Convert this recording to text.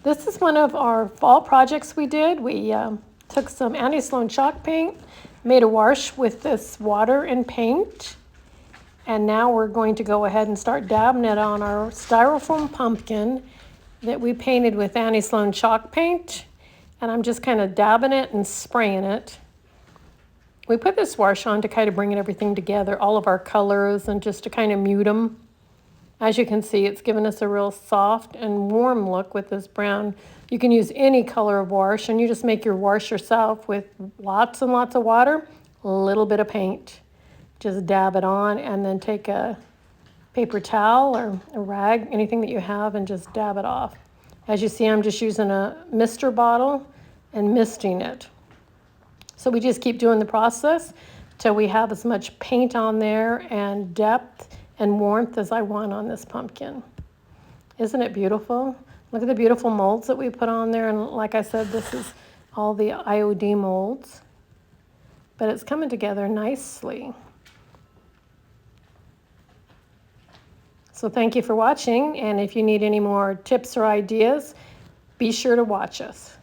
This is one of our fall projects we did. We took some anti-slone chalk paint, made a wash with this water and paint, and now we're going to go ahead and start dabbing it on our styrofoam pumpkin that we painted with anti-slone chalk paint. And I'm just kind of dabbing it and spraying it. We put this wash on to kind of bring everything together, all of our colors, and just to kind of mute them. As you can see, it's given us a real soft and warm look with this brown. You can use any color of wash, and you just make your wash yourself with lots and lots of water, a little bit of paint. Just dab it on, and then take a paper towel or a rag, anything that you have, and just dab it off. As you see, I'm just using a mister bottle and misting it. So we just keep doing the process till we have as much paint on there and depth and warmth as I want on this pumpkin. Isn't it beautiful? Look at the beautiful molds that we put on there. And like I said, this is all the IOD molds. But it's coming together nicely. So thank you for watching. And if you need any more tips or ideas, be sure to watch us.